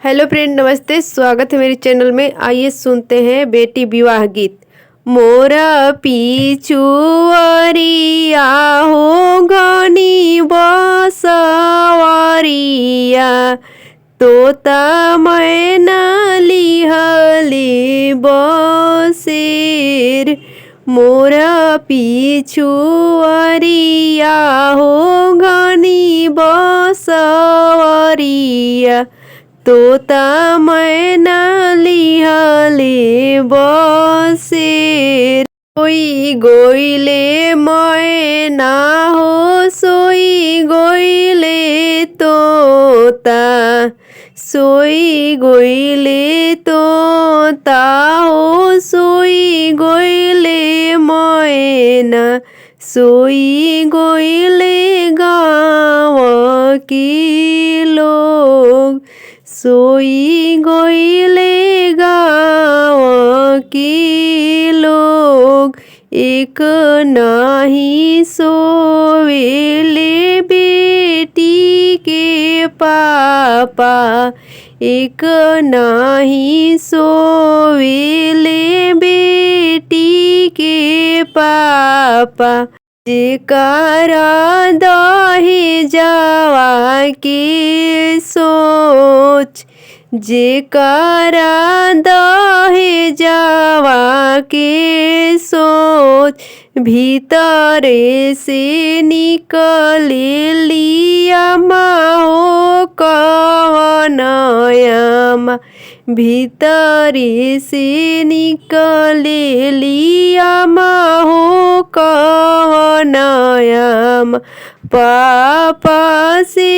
Hello friend, नमस्ते। स्वागत है मेरे चैनल में। आइए सुनते हैं बेटी विवाह गीत। मोरा पिछुअरिया हो घनी बसवरिया, तोता मैना लिहली बसेर। मोरा पिछुअरिया हो घनी बसवरिया, तोता मैना लिहले बसेर। सोई गइले मैना हो सोई गइले तोता, सोई गइले तोता हो सोई गइले मैना, सोई गइले गाँव के लोग, सोई गइले गाँव के लोग। एक नाही सोवेले बेटी के पापा, एक नाही सोवेले बेटी के पापा। जेकरा दहेजवा के सोच, जेकरा दहेजवा के सोच, भीतरे से निकले लिया हो कवनयामा, भीतरे से निकले लिया हो कवनयामा। पापा से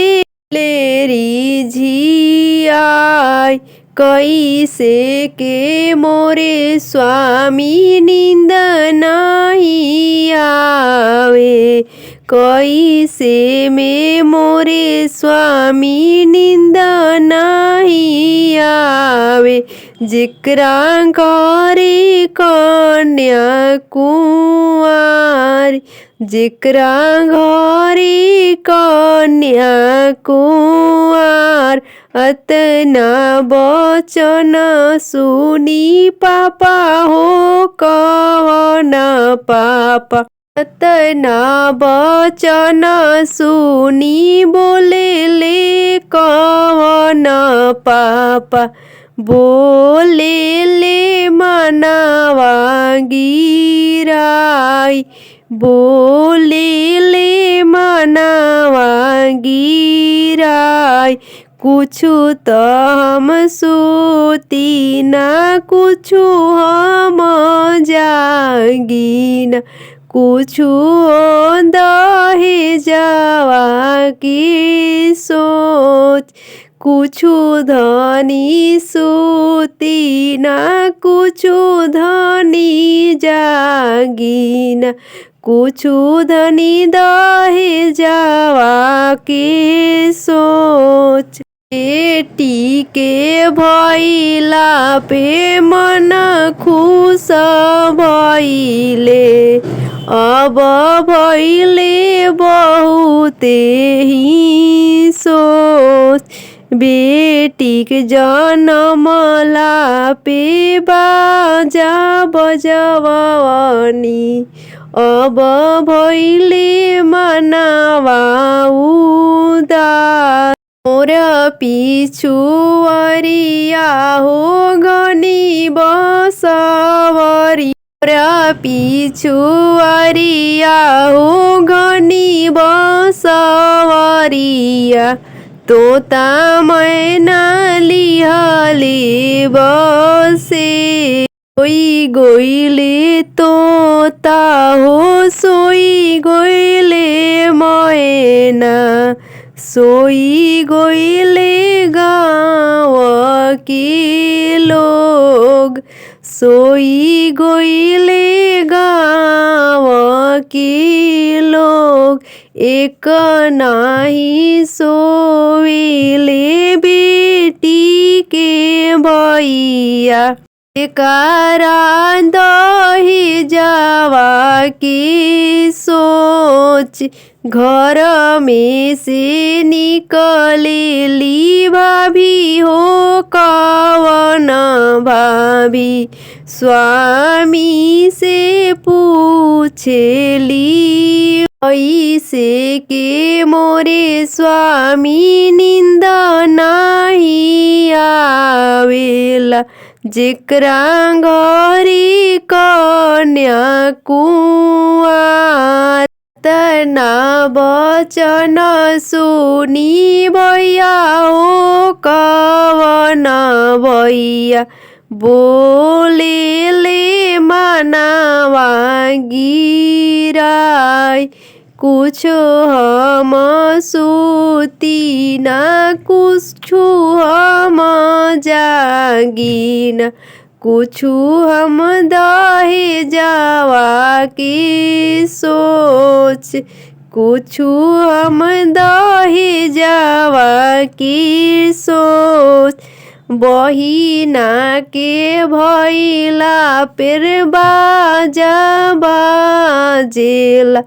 लेरी झियाई, कैसे के मोरे स्वामी नींद नहीं आवे, कैसे में मोरे स्वामी नींद नहीं आवे। जेकरा घरे कन्या कुंवारी, जेकरा घरे कन्या कुंवार, अतना बचन सुनी पापा हो कवन पापा, अतना बचन सुनी बोले ले कवन पापा। बोले ले मनवा गिराई, बोले ले मनवा गिराई। कुछु तो हम सोती ना, कुछु हम जागी ना, कुछु दहेजवा की सोच, कुछु धनी सोती ना, कुछु धनी जागी ना, कुछु धनी दहेजवा के सोच। बेटी के भइला पे मन खुश भइले, अब भइले बहुते ही सोच। बेटी के जनमला पे बाजा बजवनी, अब भइले मनवा उदास। मोरा पिछुअरिया हो घनी बसवरिया, मोरा पिछुअरिया हो घनी बसवरिया, तोता मैना लिहले बसे। सोई गइले तोता हो सोई गइले मैना, सोई गइले गाँव के लोग, सोई गइले गाँव के लोग। एक नाही सोवेले बेटी के भैया, जेकरा दहेजवा के सोच, घर में से निकले ली भाभी हो कवन भाभी स्वामी से पूछेली। ऐसे के मोरे स्वामी नींद नाही आवेला, जेकरा घरे कन्या कुंवार। तना बचन सुनी भैया हो कवन भैया बोले ले मनावा गिराय। कुछ हम सूती न कुछ हम जागी न, कुछु हम दहेजवा की सोच, कुछु हम दहेजवा की सोच। बहिना के भैला पेर बाजा बाजेला,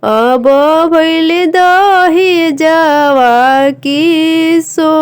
अब भैले दहेजवा की सोच।